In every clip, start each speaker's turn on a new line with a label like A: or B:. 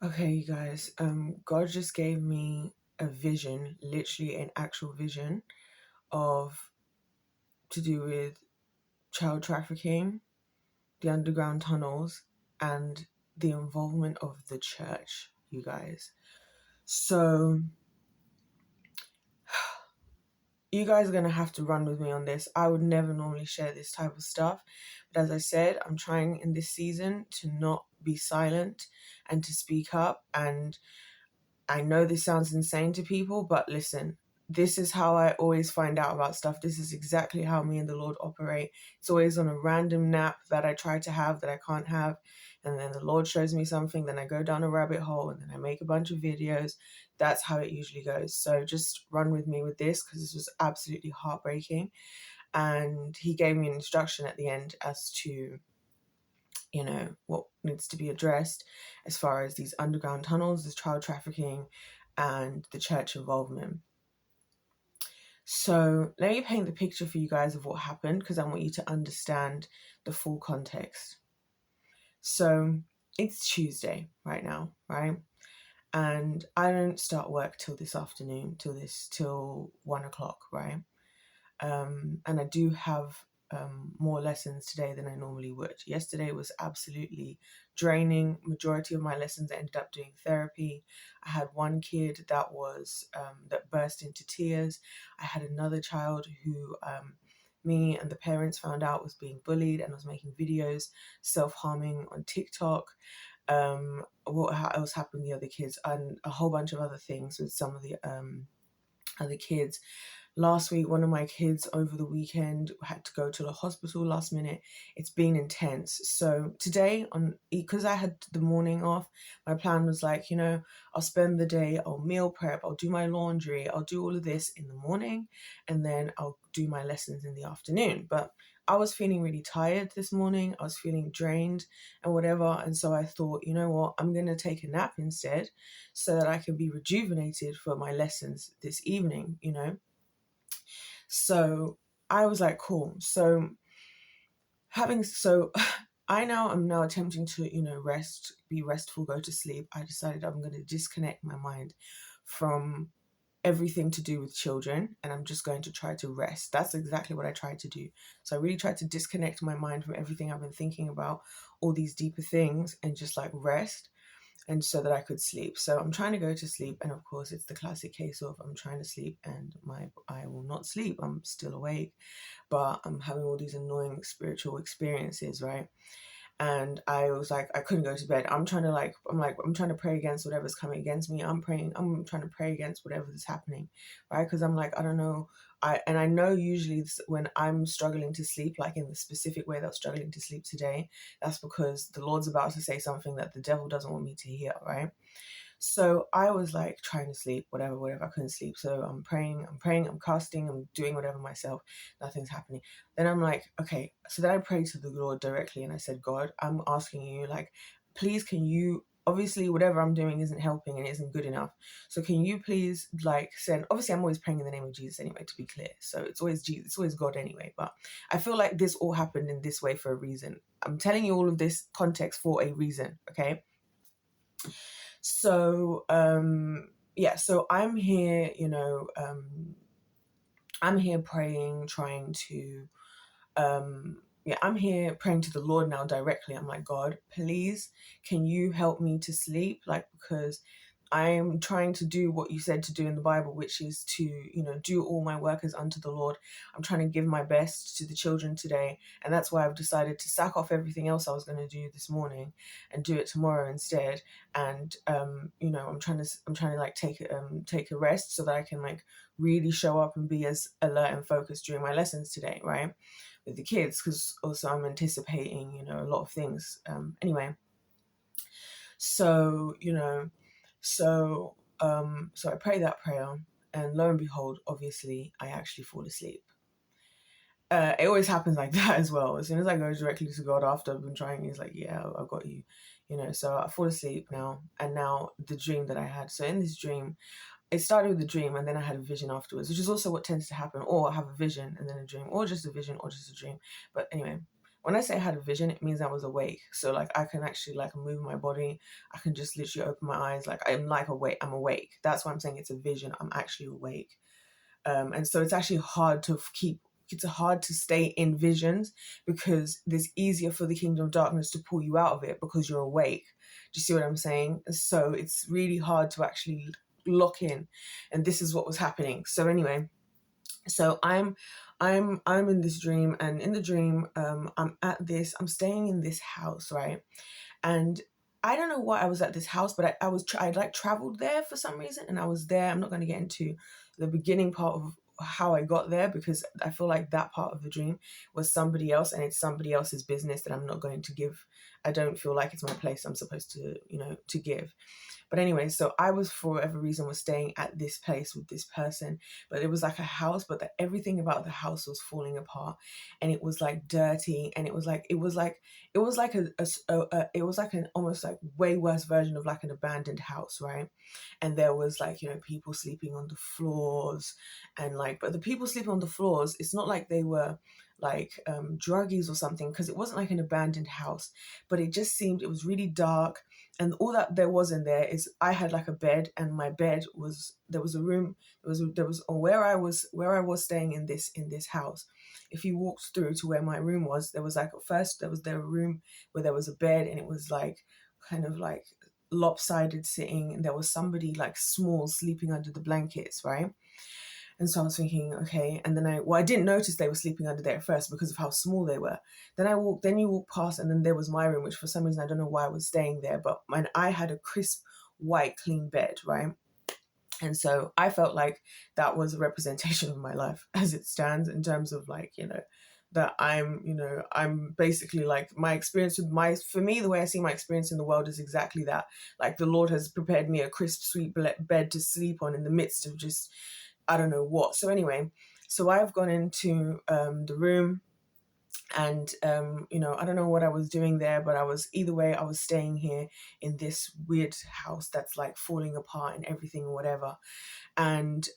A: Okay, you guys, God just gave me a vision, literally an actual vision of to do with child trafficking, the underground tunnels, and the involvement of the church, you guys. So you guys are going to have to run with me on this. I would never normally share this type of stuff. But as I said, I'm trying in this season to not be silent and to speak up. And I know this sounds insane to people, but listen, this is how I always find out about stuff. This is exactly how me and the Lord operate. It's always on a random nap that I try to have that I can't have. And then the Lord shows me something, then I go down a rabbit hole and then I make a bunch of videos. That's how it usually goes. So just run with me with this because this was absolutely heartbreaking. And he gave me an instruction at the end as to what needs to be addressed as far as these underground tunnels, the child trafficking, and the church involvement. So let me paint the picture for you guys of what happened because I want you to understand the full context. So it's Tuesday right now, right? And I don't start work till this afternoon, till 1 o'clock, right? And I do have more lessons today than I normally would. Yesterday was absolutely draining. Majority of my lessons I ended up doing therapy. I had one kid that burst into tears. I had another child who me and the parents found out was being bullied and was making videos self-harming on TikTok. What else happened with the other kids, and a whole bunch of other things with some of the other kids. Last week, one of my kids over the weekend had to go to the hospital last minute. It's been intense. So today, because I had the morning off, my plan was like, I'll spend the day, I'll meal prep, I'll do my laundry, I'll do all of this in the morning, and then I'll do my lessons in the afternoon. But I was feeling really tired this morning. I was feeling drained and whatever. And so I thought, you know what, I'm going to take a nap instead so that I can be rejuvenated for my lessons this evening, So I was like, cool. So I'm now attempting to, rest, be restful, go to sleep. I decided I'm going to disconnect my mind from everything to do with children and I'm just going to try to rest. That's exactly what I tried to do. So I really tried to disconnect my mind from everything I've been thinking about, all these deeper things, and just like rest, and so that I could sleep. So I'm trying to go to sleep, and of course it's the classic case of I'm trying to sleep and I will not sleep. I'm still awake, but I'm having all these annoying spiritual experiences, right? And I was like, I couldn't go to bed. I'm trying to pray against whatever's coming against me. I'm trying to pray against whatever is happening, right? Because I'm like, I don't know. I know usually when I'm struggling to sleep, like in the specific way that I'm struggling to sleep today, that's because the Lord's about to say something that the devil doesn't want me to hear, right? So I was like trying to sleep, whatever. I couldn't sleep. So I'm praying, I'm casting, I'm doing whatever myself. Nothing's happening. Then I'm like, okay. So then I prayed to the Lord directly and I said, God, I'm asking you, like, please, can you, obviously whatever I'm doing isn't helping and isn't good enough. So can you please like send, obviously I'm always praying in the name of Jesus anyway, to be clear. So it's always Jesus, it's always God anyway. But I feel like this all happened in this way for a reason. I'm telling you all of this context for a reason, okay? So so I'm here, I'm here praying, trying to I'm here praying to the Lord now directly. I'm like, God, please, can you help me to sleep? Like, because I'm trying to do what you said to do in the Bible, which is to, do all my work as unto the Lord. I'm trying to give my best to the children today. And that's why I've decided to sack off everything else I was going to do this morning and do it tomorrow instead. And, I'm trying to like take a rest so that I can like really show up and be as alert and focused during my lessons today, right? With the kids, because also I'm anticipating, a lot of things. Anyway, so, so I pray that prayer, and lo and behold, obviously, I actually fall asleep. It always happens like that as well. As soon as I go directly to God after I've been trying, He's like, yeah, I've got you, So I fall asleep now, and now the dream that I had. So in this dream, it started with a dream, and then I had a vision afterwards, which is also what tends to happen. Or I have a vision and then a dream, or just a vision, or just a dream. But anyway, when I say I had a vision, it means I was awake. So like I can actually like move my body. I can just literally open my eyes. Like I'm like awake. I'm awake. That's why I'm saying it's a vision. I'm actually awake. And so it's actually hard to keep. It's hard to stay in visions because it's easier for the kingdom of darkness to pull you out of it because you're awake. Do you see what I'm saying? So it's really hard to actually lock in, and this is what was happening. So anyway, so I'm in this dream, and in the dream, I'm staying in this house, right? And I don't know why I was at this house, but I like traveled there for some reason, and I was there. I'm not going to get into the beginning part of how I got there because I feel like that part of the dream was somebody else, and it's somebody else's business that I'm not going to give. I don't feel like it's my place. I'm supposed to, to give. But anyway, so I was, for whatever reason, was staying at this place with this person, but it was like a house, but everything about the house was falling apart, and it was like dirty, and it was like it was like an almost like way worse version of like an abandoned house, right? And there was like, people sleeping on the floors, and like, but the people sleeping on the floors, it's not like they were like druggies or something, because it wasn't like an abandoned house, but it just seemed, it was really dark. And all that there was in there is I had like a bed, and my bed was, there was a room, there was where I was staying in this house. If you walked through to where my room was, there was like, first there was a room where there was a bed, and it was like kind of like lopsided sitting, and there was somebody like small sleeping under the blankets, right? And so I was thinking, okay. And then I didn't notice they were sleeping under there at first because of how small they were. Then you walk past, and then there was my room, which for some reason, I don't know why I was staying there, but I had a crisp, white, clean bed, right? And so I felt like that was a representation of my life as it stands, in terms of like, that I'm basically like, my experience with for me, the way I see my experience in the world is exactly that. Like the Lord has prepared me a crisp, sweet bed to sleep on in the midst of just, I don't know what. So anyway, so I've gone into the room, and I don't know what I was doing there, but I was staying here in this weird house that's like falling apart and everything or whatever. And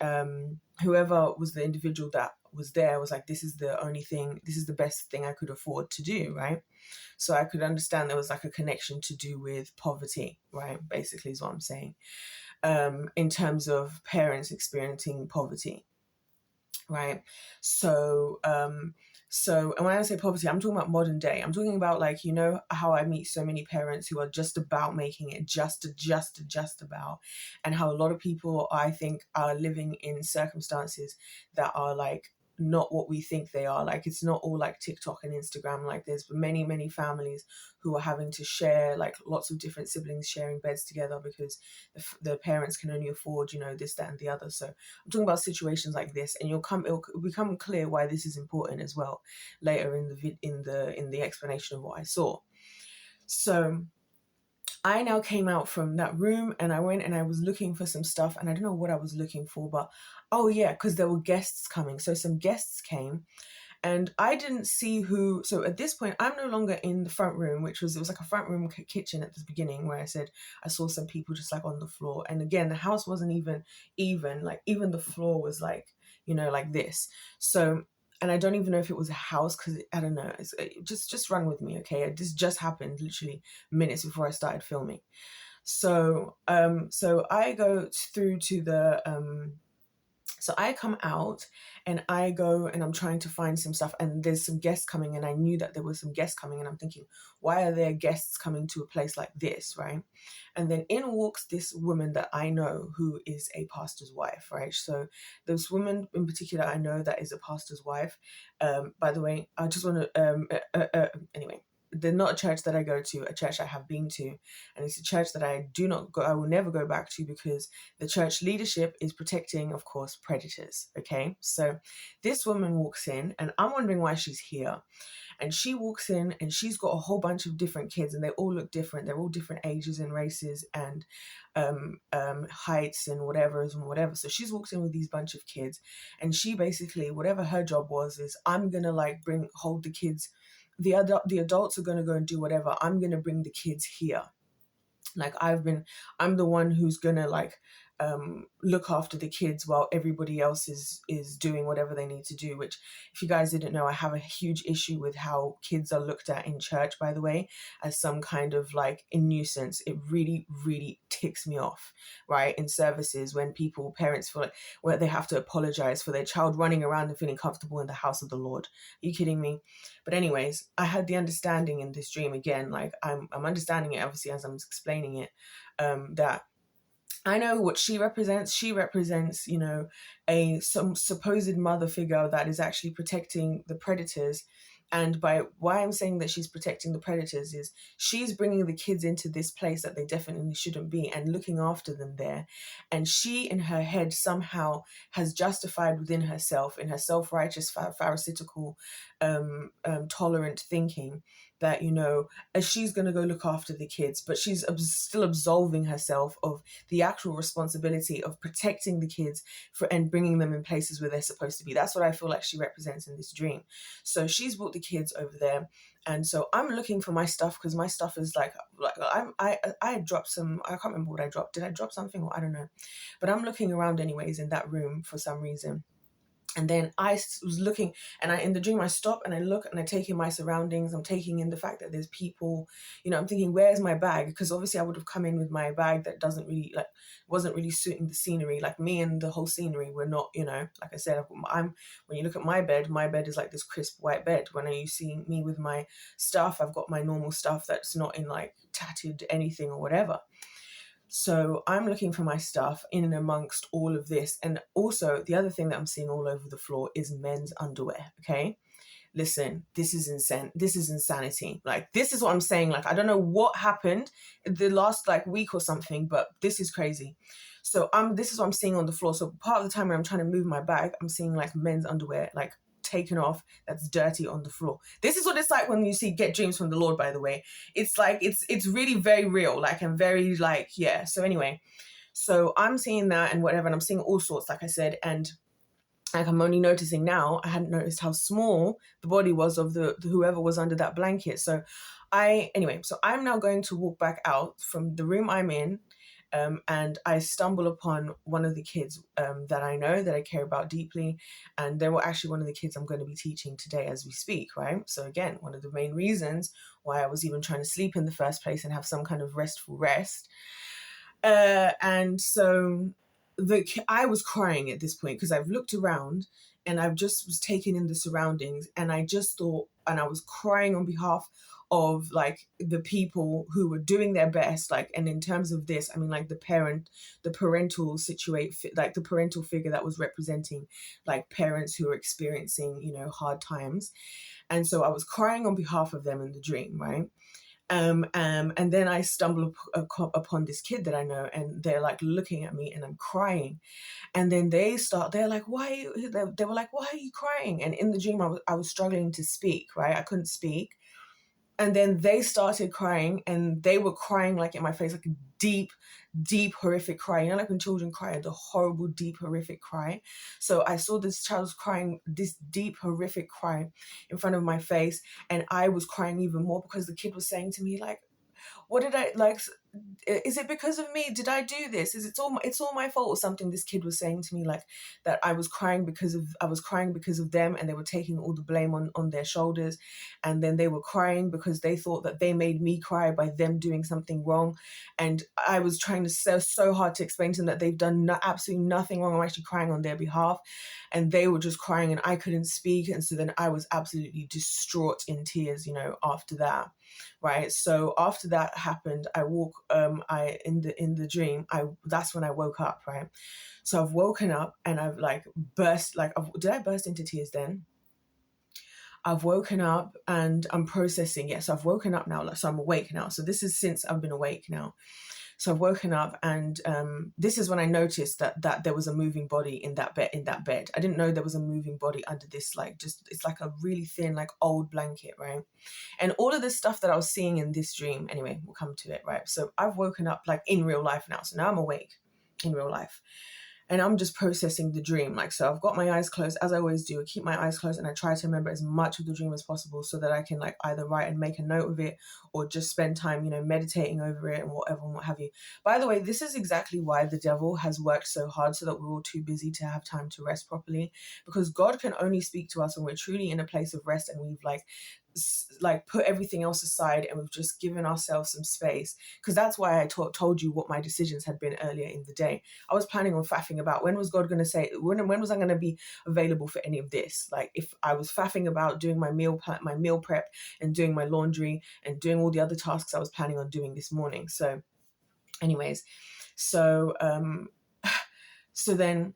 A: whoever was the individual that was there was like, this is the best thing I could afford to do, right? So I could understand there was like a connection to do with poverty, right? Basically is what I'm saying, in terms of parents experiencing poverty, right? So and when I say poverty, I'm talking about modern day. I'm talking about like, how I meet so many parents who are just about making it, just about, and how a lot of people, I think, are living in circumstances that are like not what we think they are. Like it's not all like TikTok and Instagram. Like there's many families who are having to share, like lots of different siblings sharing beds together because the parents can only afford, this, that, and the other. So I'm talking about situations like this, and it'll become clear why this is important as well later in the explanation of what I saw. So I now came out from that room, and I went and I was looking for some stuff, and I don't know what I was looking for, but oh yeah, because there were guests coming. So some guests came, and I didn't see who. So at this point, I'm no longer in the front room, it was like a front room kitchen at the beginning, where I said I saw some people just like on the floor. And again, the house wasn't even like, even the floor was like, like this. So, and I don't even know if it was a house, because I don't know. Just run with me, okay? This just happened literally minutes before I started filming. So, so I go through to the so I come out, and I go and I'm trying to find some stuff, and there's some guests coming, and I knew that there were some guests coming, and I'm thinking, why are there guests coming to a place like this, right? And then in walks this woman that I know, who is a pastor's wife, right? So this woman in particular, I know that is a pastor's wife. By the way, I just want to, anyway, they're not a church that I go to, a church I have been to, and it's a church that I will never go back to, because the church leadership is protecting, of course, predators, okay? So this woman walks in, and I'm wondering why she's here. And she walks in, and she's got a whole bunch of different kids, and they all look different. They're all different ages and races and heights and whatever. So she's walked in with these bunch of kids, and she basically, whatever her job was, is I'm gonna like hold the kids. The adults are gonna go and do whatever. I'm gonna bring the kids here. Like I'm the one who's gonna like look after the kids while everybody else is doing whatever they need to do. Which, if you guys didn't know, I have a huge issue with how kids are looked at in church, by the way, as some kind of like a nuisance. It really, really ticks me off, right? In services, when parents feel like where they have to apologize for their child running around and feeling comfortable in the house of the Lord. Are you kidding me? But anyways, I had the understanding in this dream, again, like I'm understanding it obviously as I'm explaining it, that I know what she represents. She represents, some supposed mother figure that is actually protecting the predators. And by why I'm saying that she's protecting the predators is she's bringing the kids into this place that they definitely shouldn't be and looking after them there. And she, in her head, somehow has justified within herself, in her self-righteous, pharisaical, tolerant thinking, that, as she's going to go look after the kids, but she's still absolving herself of the actual responsibility of protecting the kids and bringing them in places where they're supposed to be. That's what I feel like she represents in this dream. So she's brought the kids over there, and so I'm looking for my stuff, because my stuff is like I dropped some. I can't remember what I dropped. Did I drop something? Or I don't know. But I'm looking around anyways in that room for some reason. And then I was looking, and in the dream, I stop and I look and I take in my surroundings. I'm taking in the fact that there's people, I'm thinking, where's my bag? Because obviously I would have come in with my bag that wasn't really suiting the scenery. Like, me and the whole scenery were not, like I said, when you look at my bed is like this crisp white bed. When you see me with my stuff, I've got my normal stuff that's not in like tattered anything or whatever. So I'm looking for my stuff in and amongst all of this. And also, the other thing that I'm seeing all over the floor is men's underwear, okay? Listen, this is insane. This is insanity. Like, this is what I'm saying. Like, I don't know what happened the last like week or something, but this is crazy. So this is what I'm seeing on the floor. So part of the time when I'm trying to move my bag, I'm seeing like men's underwear, like taken off, that's dirty on the floor. This is what it's like when you see Get Dreams from the Lord, by the way. It's like, it's really very real, like, and very like, yeah. So anyway, so I'm seeing that and whatever, and I'm seeing all sorts, like I said, and like I'm only noticing now, I hadn't noticed how small the body was of the whoever was under that blanket. So I'm now going to walk back out from the room I'm in, and I stumble upon one of the kids that I know, that I care about deeply. And they were actually one of the kids I'm going to be teaching today as we speak, right? So again, one of the main reasons why I was even trying to sleep in the first place and have some kind of restful rest. And so I was crying at this point, because I've looked around and I've just was taking in the surroundings, and I just thought, and I was crying on behalf of like the people who were doing their best, like, and in terms of this, I mean, like the parental situation, like the parental figure that was representing like parents who are experiencing, hard times. And so I was crying on behalf of them in the dream, right? And then I stumble upon this kid that I know, and they're like looking at me, and I'm crying. And then they're like, they were like, why are you crying? And in the dream, I was struggling to speak, right? I couldn't speak. And then they started crying, and they were crying like in my face, like a deep, deep, horrific cry. Like when children cry, the horrible, deep, horrific cry. So I saw this child crying this deep, horrific cry in front of my face. And I was crying even more, because the kid was saying to me, like, what did I like? Is it because of me? Did I do this? It's all my fault or something? This kid was saying to me, like, that I was crying because of them, and they were taking all the blame on their shoulders. And then they were crying because they thought that they made me cry by them doing something wrong. And I was trying to so hard to explain to them that they've done absolutely nothing wrong. I'm actually crying on their behalf. And they were just crying, and I couldn't speak. And so then I was absolutely distraught in tears, after that. Right. So after that happened, in the dream, that's when I woke up. Right. So I've woken up, and I've like burst, did I burst into tears then? I've woken up and I'm processing. Yes, I've woken up now. So I'm awake now. So this is since I've been awake now. So I've woken up, and this is when I noticed that there was a moving body in that bed. I didn't know there was a moving body under this, it's like a really thin, like old blanket, right? And all of this stuff that I was seeing in this dream, anyway, we'll come to it, right? So I've woken up like in real life now. So now I'm awake in real life. and I'm just processing the dream. Like, so I've got my eyes closed, as I always do. I keep my eyes closed and I try to remember as much of the dream as possible so that I can like either write and make a note of it or just spend time, meditating over it and whatever and what have you. By the way, this is exactly why the devil has worked so hard so that we're all too busy to have time to rest properly, because God can only speak to us when we're truly in a place of rest and we've like put everything else aside and we've just given ourselves some space. Because that's why I told you what my decisions had been earlier in the day. I was planning on faffing about when was God going to say, when was I going to be available for any of this? Like, if I was faffing about doing my meal prep and doing my laundry and doing all the other tasks I was planning on doing this morning. So anyways, so then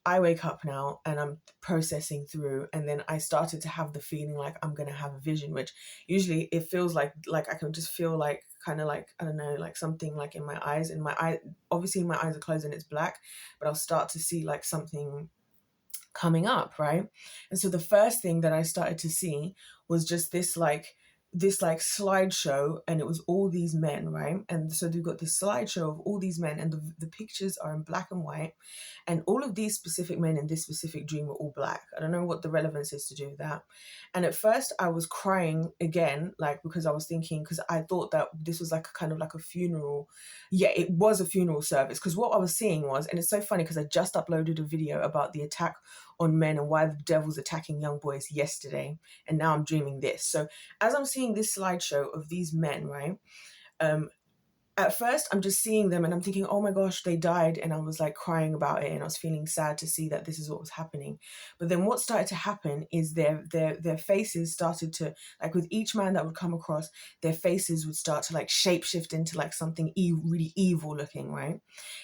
A: I wake up now and I'm processing through, and then I started to have the feeling like I'm going to have a vision, which usually it feels like I can just feel like kind of like, I don't know, like something like in my eyes, and my eye, obviously my eyes are closed and it's black, but I'll start to see like something coming up, right? And so the first thing that I started to see was just this slideshow, and it was all these men, right? And so they've got this slideshow of all these men, and the pictures are in black and white, and all of these specific men in this specific dream were all black. I don't know what the relevance is to do with that. And at first I was crying again, like, because I was thinking, because I thought that this was like a kind of like a funeral. Yeah, it was a funeral service, because what I was seeing was, and it's so funny because I just uploaded a video about the attack on men and why the devil's attacking young boys yesterday, and now I'm dreaming this. So as I'm seeing this slideshow of these men, right, at first I'm just seeing them and I'm thinking, oh my gosh, they died, and I was like crying about it and I was feeling sad to see that this is what was happening. But then what started to happen is their faces started to, like, with each man that would come across, their faces would start to like shapeshift into like something really evil looking, right?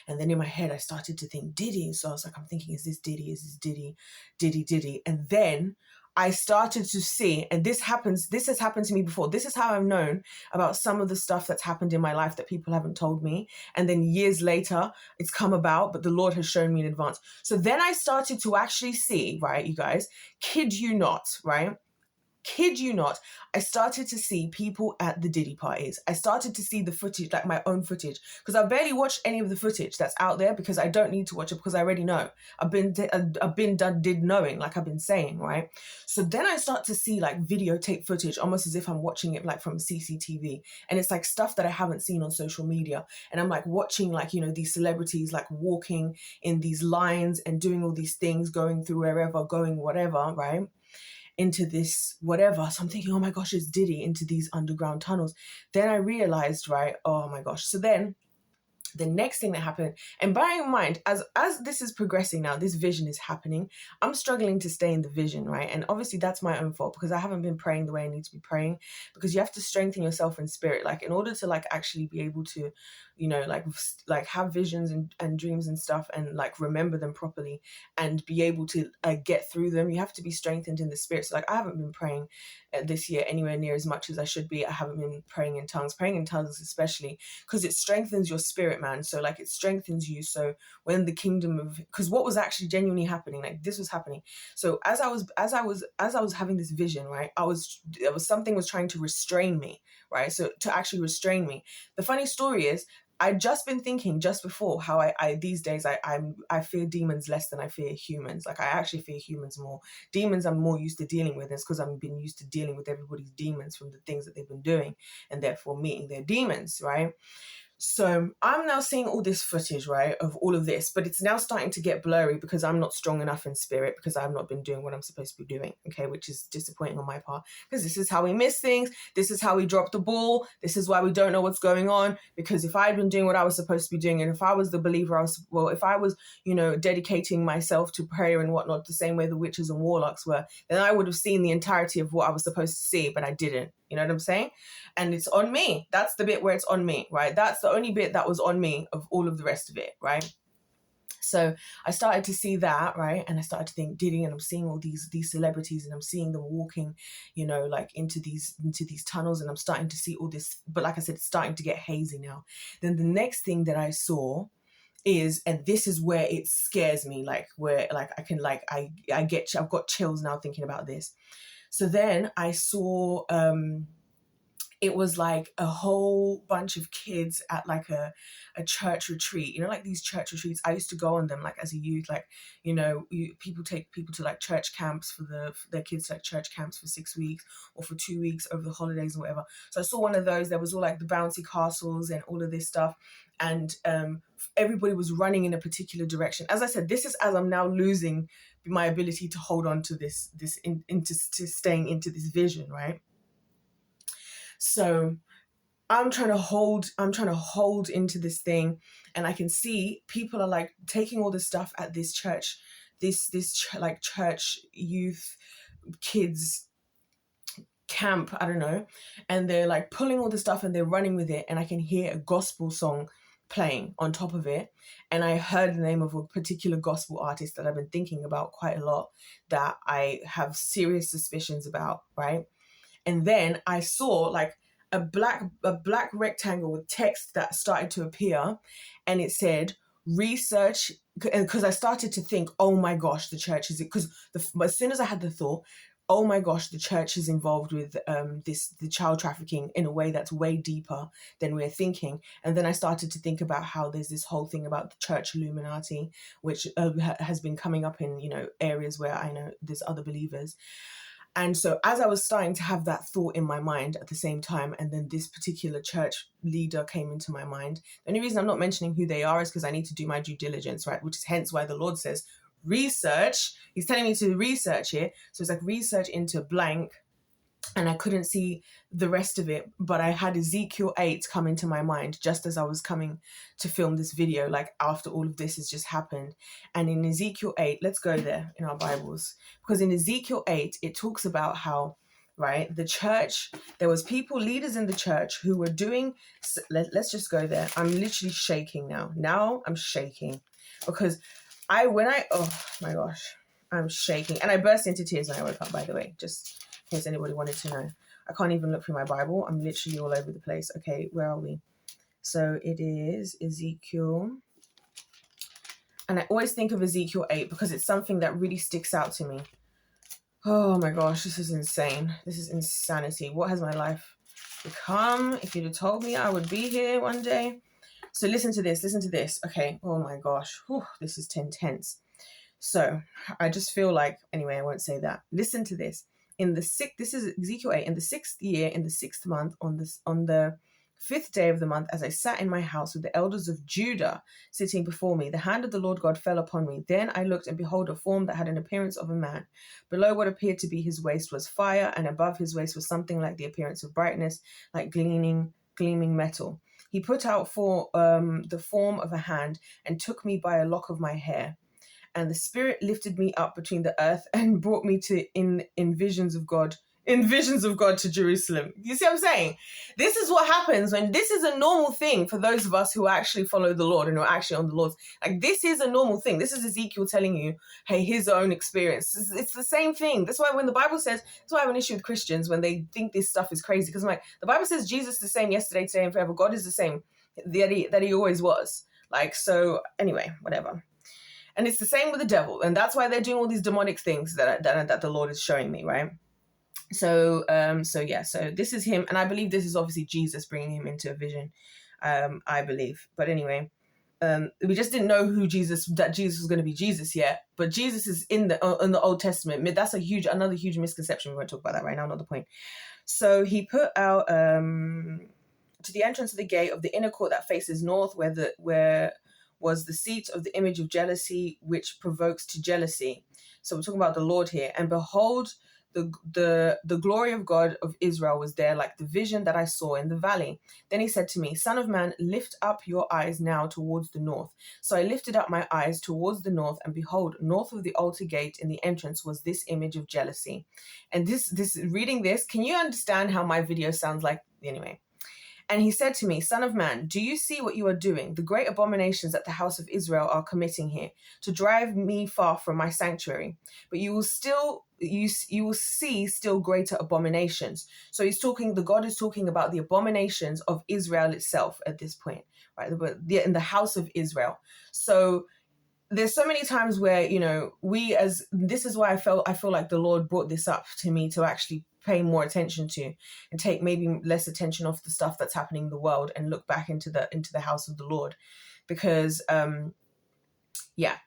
A: And then in my head I started to think Diddy. So I was like, I'm thinking, is this Diddy? Is this Diddy? Diddy? And then I started to see, and this has happened to me before. This is how I've known about some of the stuff that's happened in my life that people haven't told me. And then years later, it's come about, but the Lord has shown me in advance. So then I started to actually see, right, you guys, kid you not, right? Kid you not, I started to see people at the Diddy parties. I started to see the footage, like my own footage, because I barely watched any of the footage that's out there because I don't need to watch it because I already know. I've been did knowing, like I've been saying, right? So then I start to see like videotape footage, almost as if I'm watching it like from CCTV, and it's like stuff that I haven't seen on social media, and I'm like watching like, these celebrities like walking in these lines and doing all these things, going through wherever, going whatever, right? Into this whatever. So I'm thinking, oh my gosh, it's Diddy, into these underground tunnels. Then I realized, right, oh my gosh. So then the next thing that happened, and bearing in mind, as this is progressing now, this vision is happening, I'm struggling to stay in the vision, right? And obviously that's my own fault because I haven't been praying the way I need to be praying, because you have to strengthen yourself in spirit, like in order to like actually be able to, like have visions and dreams and stuff, and like remember them properly and be able to get through them. You have to be strengthened in the spirit. So like I haven't been praying this year anywhere near as much as I should be. I haven't been praying in tongues especially because it strengthens your spirit, man. So like it strengthens you. So when the kingdom of, because what was actually genuinely happening, like this was happening. So as I was having this vision, right, something was trying to restrain me, right? So to actually restrain me. The funny story is, I'd just been thinking just before how I these days I fear demons less than I fear humans. Like I actually fear humans more. Demons I'm more used to dealing with. It's because I've been used to dealing with everybody's demons from the things that they've been doing, and therefore meeting their demons, right? So I'm now seeing all this footage, right, of all of this, but it's now starting to get blurry because I'm not strong enough in spirit, because I've not been doing what I'm supposed to be doing, okay, which is disappointing on my part, because this is how we miss things. This is how we drop the ball. This is why we don't know what's going on, because if I had been doing what I was supposed to be doing, and if I was the believer, if I was, dedicating myself to prayer and whatnot, the same way the witches and warlocks were, then I would have seen the entirety of what I was supposed to see, but I didn't. You know what I'm saying? And it's on me. That's the bit where it's on me, right? That's the only bit that was on me of all of the rest of it, right? So I started to see that, right? And I started to think Diddy, and I'm seeing all these celebrities, and I'm seeing them walking, like into these tunnels, and I'm starting to see all this. But like I said, it's starting to get hazy now. Then the next thing that I saw is, and this is where it scares me, like where like I can like I've got chills now thinking about this. So then I saw it was like a whole bunch of kids at like a church retreat. You know, like these church retreats, I used to go on them like as a youth. Like, you know, people take people to like church camps for their kids, to like church camps for 6 weeks or for 2 weeks over the holidays or whatever. So I saw one of those. There was all like the bouncy castles and all of this stuff, and everybody was running in a particular direction. As I said, this is as I'm now losing my ability to hold on to this into staying into this vision, right? So I'm trying to hold into this thing, and I can see people are like taking all this stuff at this church, like church youth kids camp, I don't know, and they're like pulling all the stuff and they're running with it, and I can hear a gospel song playing on top of it, and I heard the name of a particular gospel artist that I've been thinking about quite a lot, that I have serious suspicions about, right? And then I saw like a black rectangle with text that started to appear, and it said research, because I started to think, oh my gosh, the church is, because as soon as I had the thought, oh my gosh, the church is involved with the child trafficking in a way that's way deeper than we're thinking. And then I started to think about how there's this whole thing about the church Illuminati, which has been coming up in, you know, areas where I know there's other believers. And so as I was starting to have that thought in my mind at the same time, and then this particular church leader came into my mind. The only reason I'm not mentioning who they are is because I need to do my due diligence, right? Which is hence why the Lord says, research. He's telling me to research it. So it's like research into blank. And I couldn't see the rest of it, but I had Ezekiel 8 come into my mind just as I was coming to film this video, like after all of this has just happened. And in Ezekiel 8, let's go there in our Bibles, because in Ezekiel 8, it talks about how, right, the church, there was people, leaders in the church who were doing, let's just go there. I'm literally shaking now. Now I'm shaking because oh my gosh, I'm shaking. And I burst into tears when I woke up, by the way, just in case anybody wanted to know. I can't even look through my Bible. I'm literally all over the place. Okay, where are we? So it is Ezekiel. And I always think of Ezekiel 8 because it's something that really sticks out to me. Oh my gosh, this is insane. This is insanity. What has my life become? If you'd have told me I would be here one day. So listen to this. Okay, oh my gosh. Whew, this is intense. So I just feel like, anyway, I won't say that. Listen to this. This is Ezekiel 8, in the 6th year, in the 6th month, on the 5th day of the month, as I sat in my house with the elders of Judah sitting before me, the hand of the Lord God fell upon me. Then I looked, and behold, a form that had an appearance of a man. Below what appeared to be his waist was fire, and above his waist was something like the appearance of brightness, like gleaming metal. He put out the form of a hand and took me by a lock of my hair. And the Spirit lifted me up between the earth and brought me in visions of God to Jerusalem. You see what I'm saying? This is what happens when this is a normal thing for those of us who actually follow the Lord and who are actually on the Lord's. Like, this is a normal thing. This is Ezekiel telling you, hey, his own experience. It's the same thing. That's why when the Bible says, that's why I have an issue with Christians when they think this stuff is crazy. Because I'm like, the Bible says Jesus is the same yesterday, today, and forever. God is the same that he always was. Like, so anyway, whatever. And it's the same with the devil. And that's why they're doing all these demonic things that the Lord is showing me, right? So this is him. And I believe this is obviously Jesus bringing him into a vision, I believe. But anyway, we just didn't know that Jesus was going to be Jesus yet. But Jesus is in the Old Testament. That's another huge misconception. We won't talk about that right now, not the point. So he put out to the entrance of the gate of the inner court that faces north, where was the seat of the image of jealousy, which provokes to jealousy. So we're talking about the Lord here. And behold, the glory of God of Israel was there, like the vision that I saw in the valley. Then he said to me, Son of man, lift up your eyes now towards the north. So I lifted up my eyes towards the north, and behold, north of the altar gate in the entrance was this image of jealousy. And this reading this, can you understand how my video sounds like? Anyway. And he said to me, Son of man, do you see what you are doing, the great abominations that the house of Israel are committing here, to drive me far from my sanctuary? But you will see still greater abominations. So God is talking about the abominations of Israel itself at this point, right? In the house of Israel. So there's so many times where, this is why I feel like the Lord brought this up to me to actually pay more attention to, and take maybe less attention off the stuff that's happening in the world and look back into the house of the Lord. Because yeah,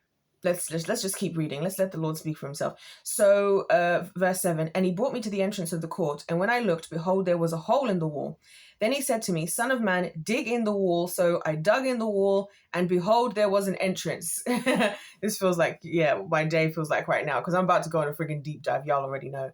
A: let's just keep reading. Let's let the Lord speak for himself. So verse 7, and he brought me to the entrance of the court, and when I looked, behold, there was a hole in the wall. Then he said to me, son of man, dig in the wall. So I dug in the wall, and behold, there was an entrance. This feels like, yeah, my day feels like right now, because I'm about to go on a friggin' deep dive. Y'all already know.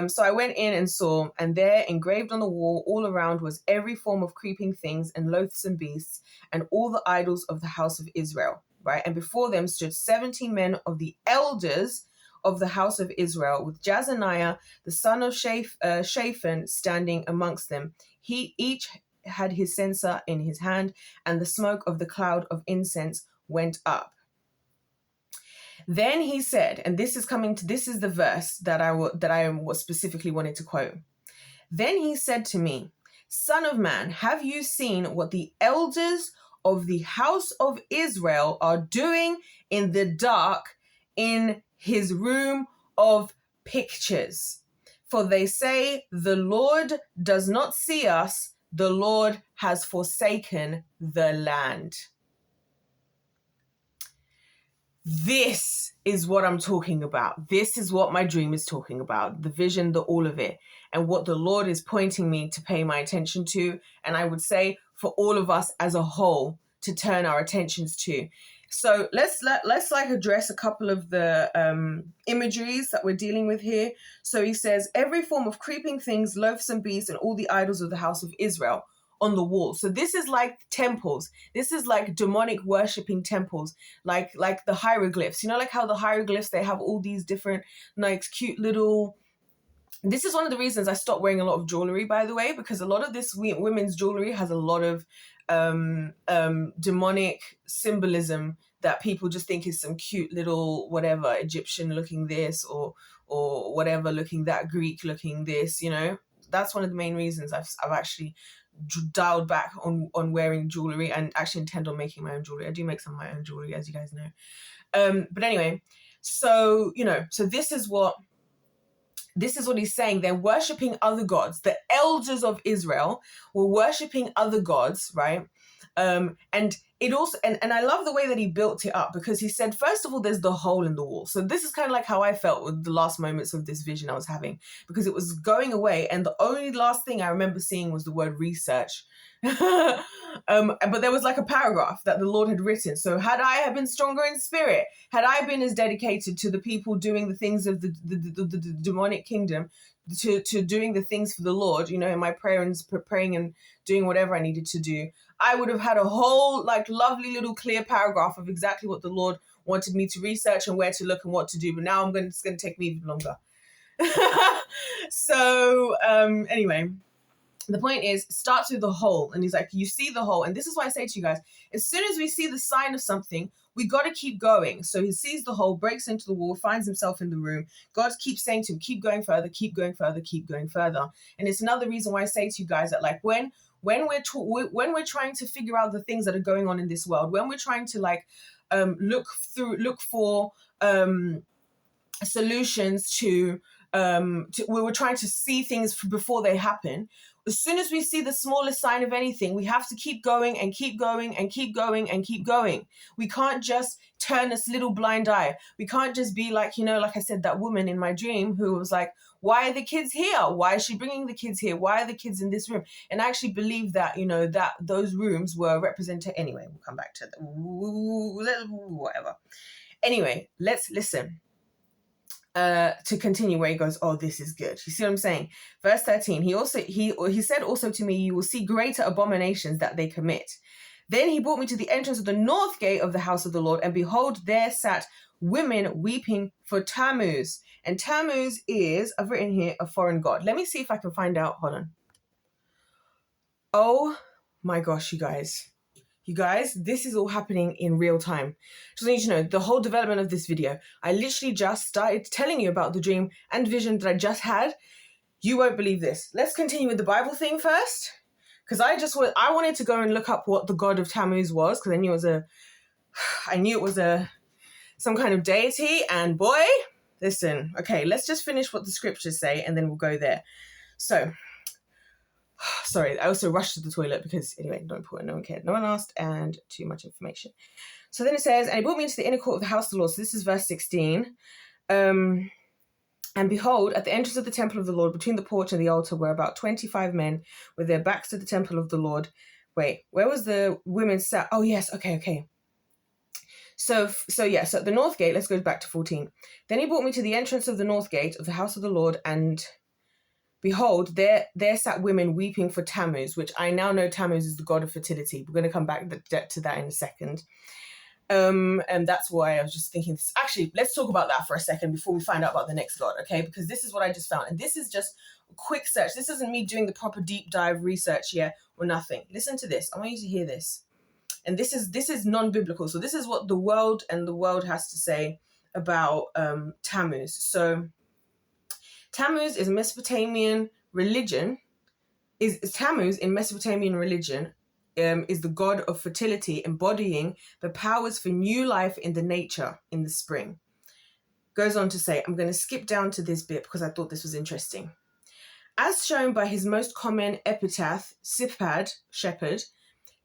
A: So I went in and saw, and there engraved on the wall all around was every form of creeping things and loathsome beasts, and all the idols of the house of Israel. Right, and before them stood 70 men of the elders of the house of Israel, with Jazaniah, the son of Shaphan, standing amongst them. He each had his censer in his hand, and the smoke of the cloud of incense went up. Then he said, and this is the verse that I specifically wanted to quote. Then he said to me, son of man, have you seen what the elders of the house of Israel are doing in the dark in his room of pictures? For they say, the Lord does not see us, the Lord has forsaken the land. This is what I'm talking about. This is what my dream is talking about. The vision, all of it, and what the Lord is pointing me to pay my attention to. And I would say for all of us as a whole to turn our attentions to. So let's address a couple of the imageries that we're dealing with here. So he says, every form of creeping things, loathsome beasts, and all the idols of the house of Israel on the wall. So this is like temples. This is like demonic worshipping temples, like the hieroglyphs. You know, like how the hieroglyphs, they have all these different like cute little. This is one of the reasons I stopped wearing a lot of jewelry, by the way, because a lot of this women's jewelry has a lot of demonic symbolism that people just think is some cute little whatever Egyptian looking this or whatever looking that, Greek looking this. You know, that's one of the main reasons I've actually dialed back on wearing jewelry, and actually intend on making my own jewelry. I do make some of my own jewelry, as you guys know. But anyway, so this is what he's saying. They're worshipping other gods. The elders of Israel were worshipping other gods, right? And it also, and I love the way that he built it up, because he said, first of all, there's the hole in the wall. So this is kind of like how I felt with the last moments of this vision I was having, because it was going away. And the only last thing I remember seeing was the word research. But there was like a paragraph that the Lord had written. So had I have been stronger in spirit, had I been as dedicated to the people doing the things of the demonic kingdom, to doing the things for the Lord, in my praying and doing whatever I needed to do, I would have had a whole like lovely little clear paragraph of exactly what the Lord wanted me to research and where to look and what to do. But now it's going to take me even longer. So anyway, the point is, starts with the hole. And he's like, you see the hole. And this is why I say to you guys, as soon as we see the sign of something, we got to keep going. So he sees the hole, breaks into the wall, finds himself in the room. God keeps saying to him, keep going further, keep going further, keep going further. And it's another reason why I say to you guys that like when we're trying to figure out the things that are going on in this world, when we're trying to like look for solutions to we were trying to see things before they happen. As soon as we see the smallest sign of anything, we have to keep going and keep going and keep going and keep going. We can't just turn this little blind eye. We can't just be like, like I said, that woman in my dream who was like, why are the kids here? Why is she bringing the kids here? Why are the kids in this room? And I actually believe that, that those rooms were represented. Anyway, we'll come back to that. Whatever. Anyway, let's listen. To continue where he goes, oh, this is good. You see what I'm saying? Verse 13, he said also to me, you will see greater abominations that they commit. Then he brought me to the entrance of the north gate of the house of the Lord, and behold, there sat women weeping for Tammuz. And Tammuz is, I've written here, a foreign god. Let me see if I can find out. Hold on. Oh my gosh, you guys. You guys, this is all happening in real time. Just need you to know, the whole development of this video, I literally just started telling you about the dream and vision that I just had. You won't believe this. Let's continue with the Bible thing first. Because I wanted to go and look up what the god of Tammuz was, because I knew it was some kind of deity, and boy, listen. Okay, let's just finish what the scriptures say and then we'll go there. So, sorry, I also rushed to the toilet because, anyway, not important, no one cared, no one asked, and too much information. So then it says, and he brought me into the inner court of the house of the Lord. So this is verse 16. And behold, at the entrance of the temple of the Lord, between the porch and the altar, were about 25 men with their backs to the temple of the Lord. Wait, where was the women sat? Oh, yes, okay. So the north gate, let's go back to 14. Then he brought me to the entrance of the north gate of the house of the Lord, and behold, there sat women weeping for Tammuz, which I now know Tammuz is the god of fertility. We're going to come back to that in a second. And that's why I was just thinking this. Actually, let's talk about that for a second before we find out about the next god, okay? Because this is what I just found. And this is just a quick search. This isn't me doing the proper deep dive research here or nothing. Listen to this. I want you to hear this. And this is non-biblical. So this is what the world has to say about Tammuz. So Tammuz is Mesopotamian religion. Is Tammuz in Mesopotamian religion is the god of fertility, embodying the powers for new life in the nature in the spring. Goes on to say, I'm going to skip down to this bit because I thought this was interesting. As shown by his most common epitaph, Sipad, shepherd,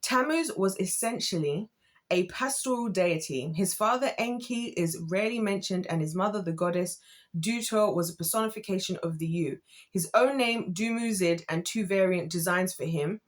A: Tammuz was essentially a pastoral deity. His father Enki is rarely mentioned, and his mother, the goddess Dutor, was a personification of the ewe. His own name, Dumuzid, and two variant designs for him,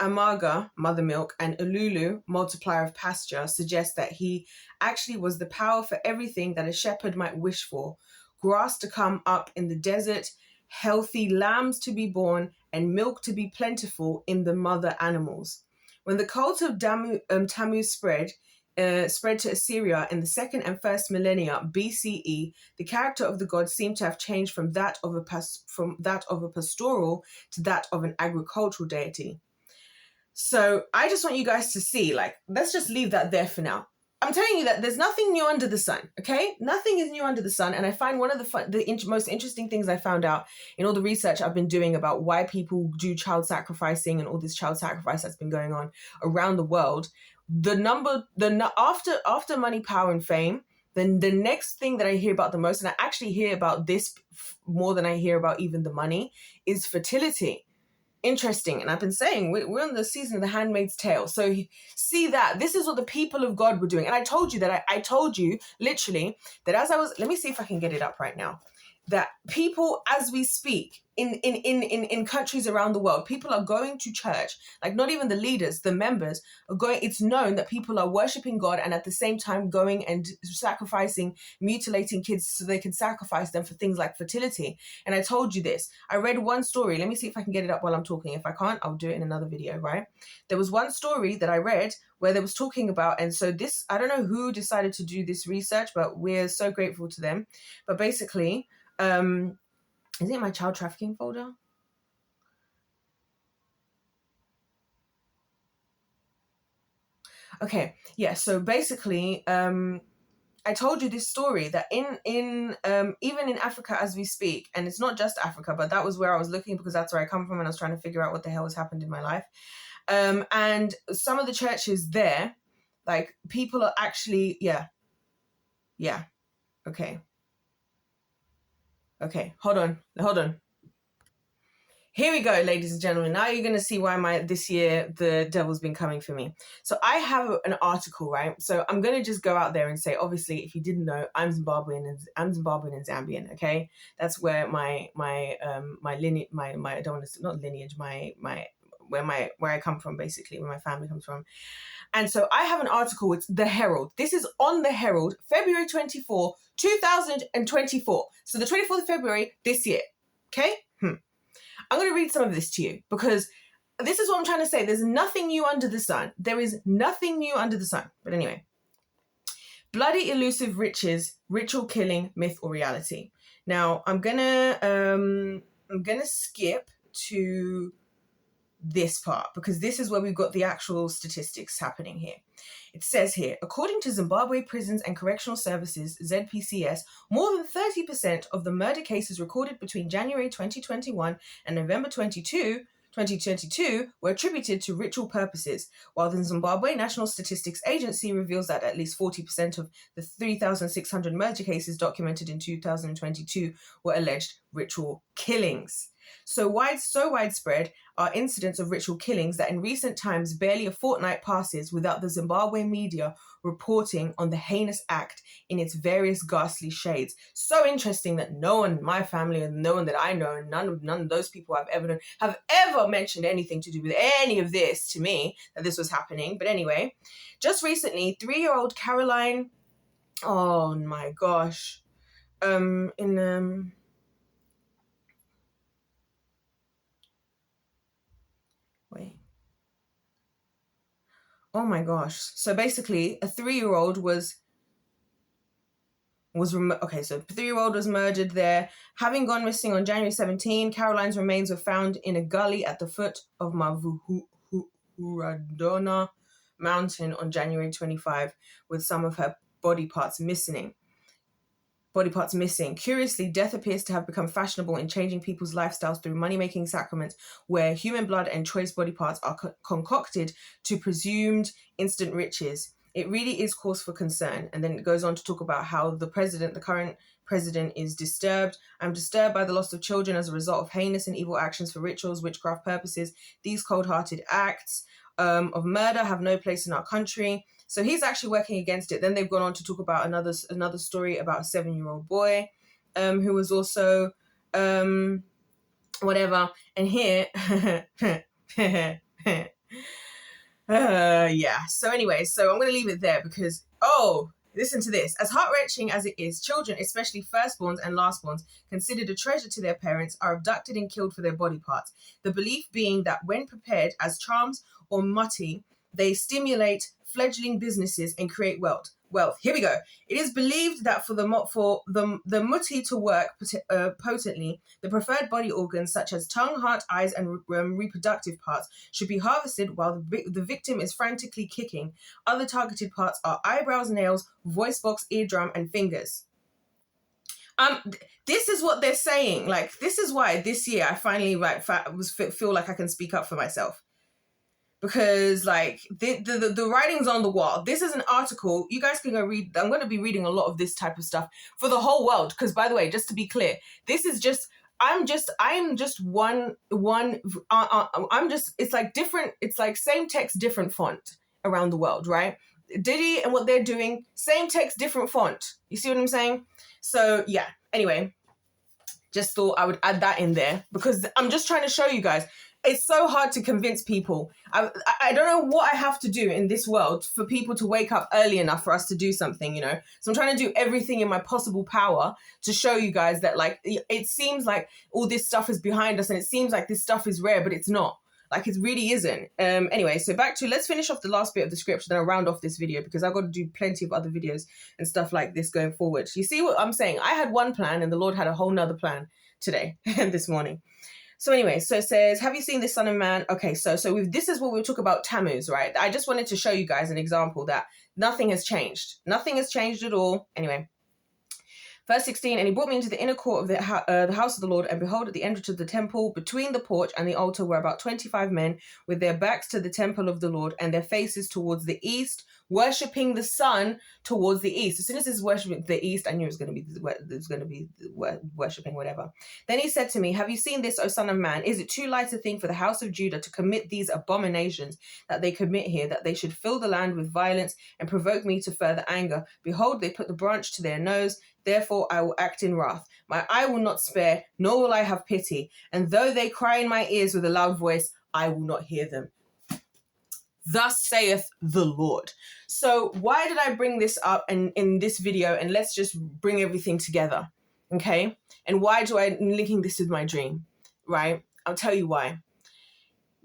A: Amaga, mother milk, and Ululu, multiplier of pasture, suggest that he actually was the power for everything that a shepherd might wish for. Grass to come up in the desert, healthy lambs to be born, and milk to be plentiful in the mother animals. When the cult of Tammuz spread to Assyria in the 2nd and 1st millennia BCE, the character of the god seemed to have changed from that of a pastoral to that of an agricultural deity. So I just want you guys to see, like, let's just leave that there for now. I'm telling you that there's nothing new under the sun, okay? Nothing is new under the sun. And I find one of the most interesting things I found out in all the research I've been doing about why people do child sacrificing and all this child sacrifice that's been going on around the world. After money, power, and fame, then the next thing that I hear about the most, and I actually hear about this more than I hear about even the money, is fertility. Interesting. And I've been saying we're on the season of The Handmaid's Tale. So see that this is what the people of God were doing. And I told you that I told you literally that as I was, let me see if I can get it up right now, that people, as we speak, in countries around the world, people are going to church, like not even the leaders, the members are going. It's known that people are worshiping God and at the same time going and sacrificing, mutilating kids so they can sacrifice them for things like fertility. And I told you this. I read one story. Let me see if I can get it up while I'm talking. If I can't, I'll do it in another video, right? There was one story that I read where they was talking about, and so this, I don't know who decided to do this research, but we're so grateful to them. But basically, is it my child trafficking folder? Okay, yeah. So basically, I told you this story that in even in Africa as we speak, and it's not just Africa, but that was where I was looking because that's where I come from, and I was trying to figure out what the hell has happened in my life. And some of the churches there, like people are actually, yeah. Okay, hold on. Here we go, ladies and gentlemen. Now you're going to see why this year the devil's been coming for me. So I have an article, right? So I'm going to just go out there and say, obviously, if you didn't know, I'm Zimbabwean and Zambian. Okay, that's where my lineage, I don't want to, not lineage, where I come from, basically, where my family comes from. And so I have an article with The Herald. This is on The Herald, February 24, 2024. So the 24th of February this year. Okay? I'm going to read some of this to you because this is what I'm trying to say. There's nothing new under the sun. There is nothing new under the sun. But anyway, bloody elusive riches, ritual killing, myth or reality. Now I'm gonna skip to this part because this is where we've got the actual statistics happening here. It says here, according to Zimbabwe Prisons and Correctional Services, ZPCS, more than 30% of the murder cases recorded between January 2021 and November 22, 2022 were attributed to ritual purposes, while the Zimbabwe National Statistics Agency reveals that at least 40% of the 3,600 murder cases documented in 2022 were alleged ritual killings. So widespread are incidents of ritual killings that in recent times barely a fortnight passes without the Zimbabwe media reporting on the heinous act in its various ghastly shades. So interesting that no one in my family and no one that I know, and none of those people I've ever known have ever mentioned anything to do with any of this to me, that this was happening. But anyway, just recently, 3-year-old Caroline, oh my gosh, wait. Oh my gosh. So basically, a 3-year-old was so 3-year-old was murdered there. Having gone missing on January 17, Caroline's remains were found in a gully at the foot of Mavuhuradona mountain on January 25, with some of her body parts missing. Curiously, death appears to have become fashionable in changing people's lifestyles through money-making sacraments where human blood and choice body parts are concocted to presumed instant riches. It really is cause for concern. And then it goes on to talk about how the current president, is disturbed. I'm disturbed by the loss of children as a result of heinous and evil actions for rituals, witchcraft purposes. These cold-hearted acts of murder have no place in our country. So he's actually working against it. Then they've gone on to talk about another story about a 7-year-old boy who was also whatever. And here, yeah. So anyway, so I'm going to leave it there because, listen to this. As heart-wrenching as it is, children, especially firstborns and lastborns, considered a treasure to their parents, are abducted and killed for their body parts. The belief being that when prepared as charms or mutti, they stimulate fledgling businesses and create wealth. Here we go. It is believed that for the mutti to work potently, the preferred body organs such as tongue, heart, eyes, and reproductive parts should be harvested while the victim is frantically kicking. Other targeted parts are eyebrows, nails, voice box, eardrum, and fingers. This is what they're saying. Like, this is why this year I finally feel like I can speak up for myself. Because like the writing's on the wall. This is an article. You guys can go read. I'm going to be reading a lot of this type of stuff for the whole world. Because by the way, just to be clear, this is just, I'm just one, it's like different, it's like same text, different font around the world, right? Diddy and what they're doing, same text, different font. You see what I'm saying? So yeah, anyway, just thought I would add that in there because I'm just trying to show you guys. It's so hard to convince people. I don't know what I have to do in this world for people to wake up early enough for us to do something, you know? So I'm trying to do everything in my possible power to show you guys that, like, it seems like all this stuff is behind us and it seems like this stuff is rare, but it's not. Like, it really isn't. Anyway, so let's finish off the last bit of the scripture, then I'll round off this video because I've got to do plenty of other videos and stuff like this going forward. You see what I'm saying? I had one plan and the Lord had a whole nother plan today and this morning. So anyway, so it says, have you seen this Son of Man? Okay, so this is what we'll talk about Tammuz, right? I just wanted to show you guys an example that nothing has changed. Nothing has changed at all. Anyway. Verse 16, and he brought me into the inner court of the house of the Lord, and behold, at the entrance of the temple, between the porch and the altar were about 25 men, with their backs to the temple of the Lord, and their faces towards the east, worshipping the sun towards the east. As soon as it's worshipping the east, I knew it was going to be worshipping whatever. Then he said to me, have you seen this, O son of man? Is it too light a thing for the house of Judah to commit these abominations that they commit here, that they should fill the land with violence and provoke me to further anger? Behold, they put the branch to their nose. Therefore I will act in wrath. My eye will not spare, nor will I have pity. And though they cry in my ears with a loud voice, I will not hear them. Thus saith the Lord. So why did I bring this up in this video? And let's just bring everything together, okay? And why do I linking this with my dream, right? I'll tell you why.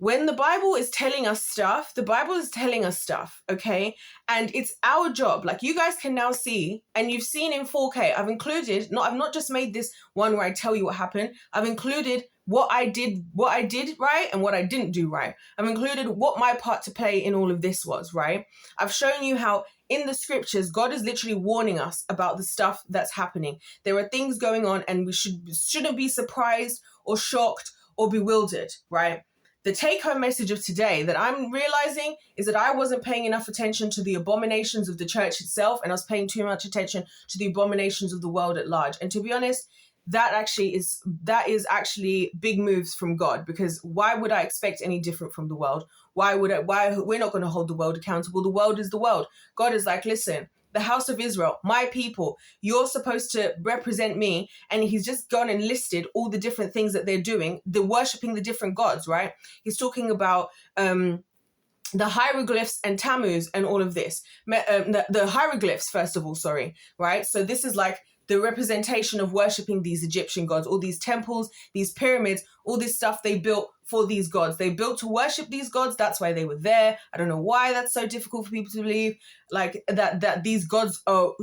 A: When the Bible is telling us stuff, the Bible is telling us stuff, okay? And it's our job. Like, you guys can now see, and you've seen in 4K, I've not just made this one where I tell you what happened. I've included what I did right and what I didn't do right. I've included what my part to play in all of this was, right? I've shown you how in the scriptures, God is literally warning us about the stuff that's happening. There are things going on and we shouldn't be surprised or shocked or bewildered, right? the take-home message of today that I'm realizing is that I wasn't paying enough attention to the abominations of the church itself, and I was paying too much attention to the abominations of the world at large. And to be honest, that is actually big moves from God, because why would I expect any different from the world? Why we're not going to hold the world accountable? The world is the world. God is like, listen, the house of Israel, my people, you're supposed to represent me. And he's just gone and listed all the different things that they're doing. They're worshiping the different gods, right? He's talking about the hieroglyphs and Tammuz and all of this. The hieroglyphs, first of all, right? So this is like the representation of worshiping these Egyptian gods, all these temples, these pyramids, all this stuff they built for these gods. They built to worship these gods. That's why they were there. I don't know why that's so difficult for people to believe, like that these gods are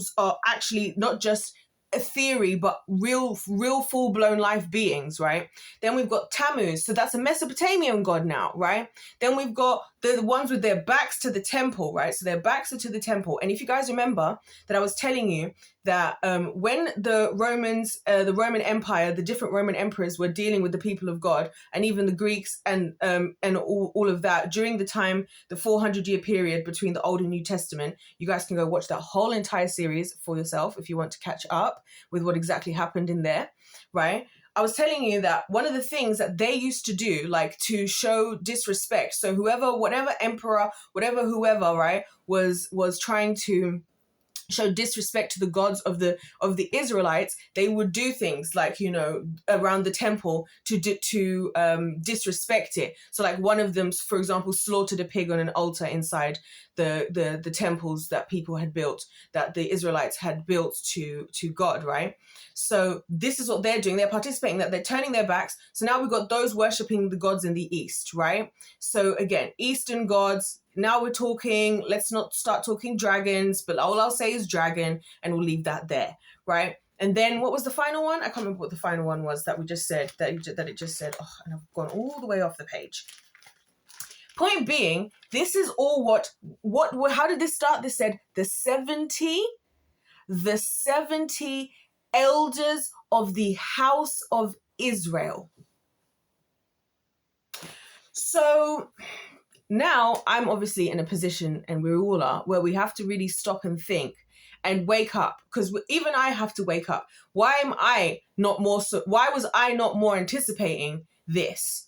A: actually not just a theory, but real full-blown life beings, right? Then we've got Tammuz. So that's a Mesopotamian god now, right? Then we've got the ones with their backs to the temple, right? So their backs are to the temple. And if you guys remember that I was telling you that when the Romans, the Roman Empire, the different Roman emperors were dealing with the people of God, and even the Greeks and all of that during the time, the 400-year period between the Old and New Testament. You guys can go watch that whole entire series for yourself if you want to catch up with what exactly happened in there, right? I was telling you that one of the things that they used to do, like to show disrespect. So whatever emperor, whoever, right, was trying to show disrespect to the gods of the Israelites, they would do things like, around the temple to disrespect it. So like one of them, for example, slaughtered a pig on an altar inside the temples that people had built, that the Israelites had built to God, right? So this is what they're doing. They're participating, that they're turning their backs. So now we've got those worshiping the gods in the East, right? So again, Eastern gods. Now we're talking, let's not start talking dragons, but all I'll say is dragon, and we'll leave that there, right? And then what was the final one? I can't remember what the final one was that we just said, that it just said. Oh, and I've gone all the way off the page. Point being, this is all how did this start? This said the 70 elders of the house of Israel. So now I'm obviously in a position, and we all are, where we have to really stop and think and wake up, because even I have to wake up. Why was I not more anticipating this?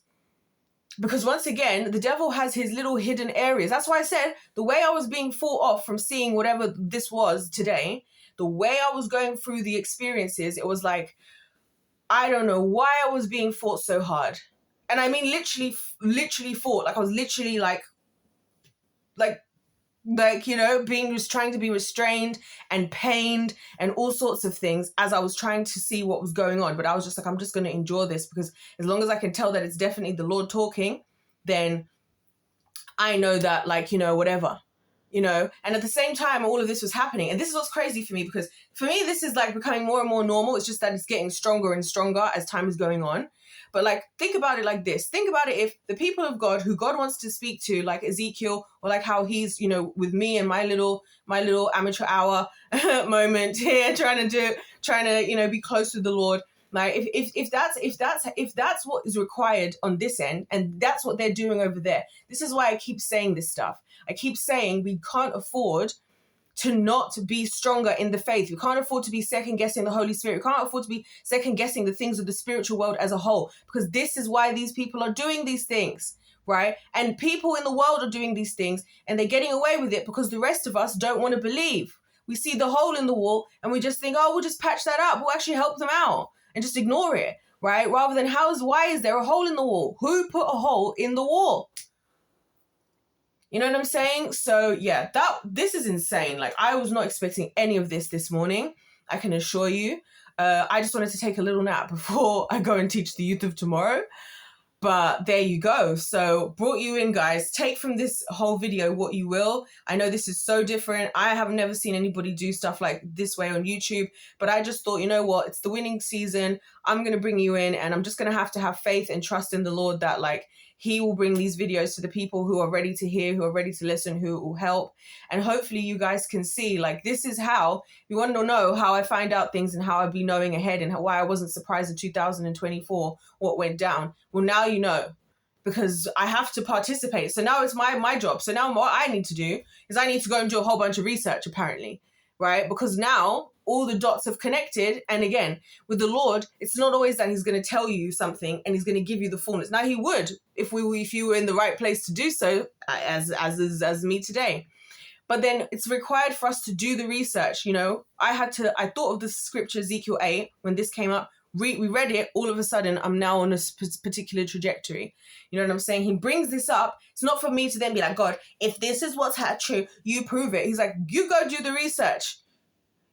A: Because once again, the devil has his little hidden areas. That's why I said the way I was being fought off from seeing whatever this was today, the way I was going through the experiences, it was like, I don't know why I was being fought so hard. And I mean, literally fought. Like I was literally like, trying to be restrained and pained and all sorts of things as I was trying to see what was going on. But I was just like, I'm just going to endure this, because as long as I can tell that it's definitely the Lord talking, then I know that, whatever, and at the same time, all of this was happening. And this is what's crazy for me, because for me, this is like becoming more and more normal. It's just that it's getting stronger and stronger as time is going on. But like, think about it like this. Think about it if the people of God, who God wants to speak to, like Ezekiel, or like how he's, with me and my little amateur hour moment here, trying to be close to the Lord. Like if that's what is required on this end, and that's what they're doing over there. This is why I keep saying this stuff. I keep saying we can't afford to not be stronger in the faith. We can't afford to be second guessing the Holy Spirit. We can't afford to be second guessing the things of the spiritual world as a whole, because this is why these people are doing these things, right? And people in the world are doing these things, and they're getting away with it because the rest of us don't want to believe. We see the hole in the wall and we just think, oh, we'll just patch that up. We'll actually help them out and just ignore it, right? Rather than why is there a hole in the wall? Who put a hole in the wall? You know what I'm saying? So yeah, this is insane. Like, I was not expecting any of this morning, I can assure you. I just wanted to take a little nap before I go and teach the youth of tomorrow. But there you go. So brought you in, guys. Take from this whole video what you will. I know this is so different. I have never seen anybody do stuff like this way on YouTube, but I just thought, you know what? It's the winning season. I'm going to bring you in, and I'm just going to have faith and trust in the Lord that, like, he will bring these videos to the people who are ready to hear, who are ready to listen, who will help. And hopefully you guys can see, like, this is how you want to know how I find out things and how I'd be knowing ahead, and why I wasn't surprised in 2024 what went down. Well, now you know, because I have to participate. So now it's my job. So now what I need to do is I need to go and do a whole bunch of research, apparently, right? Because now all the dots have connected. And again, with the Lord, it's not always that he's going to tell you something and he's going to give you the fullness. Now he would, if you were in the right place to do so, as me today. But then it's required for us to do the research. You know, I thought of the scripture Ezekiel 8 when this came up. We read it, all of a sudden I'm now on a particular trajectory. You know what I'm saying? He brings this up. It's not for me to then be like, God, if this is what's true, you prove it. He's like, you go do the research.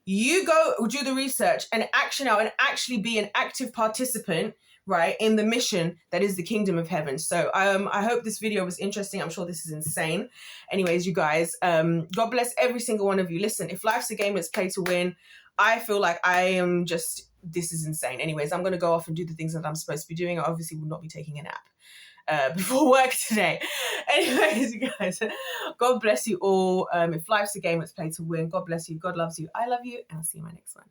A: You go do the research and action out and actually be an active participant, right, in the mission that is the kingdom of heaven. So I hope this video was interesting. I'm sure this is insane. Anyways, you guys, God bless every single one of you. Listen, if life's a game, let's play to win. I feel like this is insane. Anyways, I'm going to go off and do the things that I'm supposed to be doing. I obviously will not be taking a nap before work today. Anyways, you guys, God bless you all. If life's a game, let's play to win. God bless you. God loves you. I love you. And I'll see you in my next one.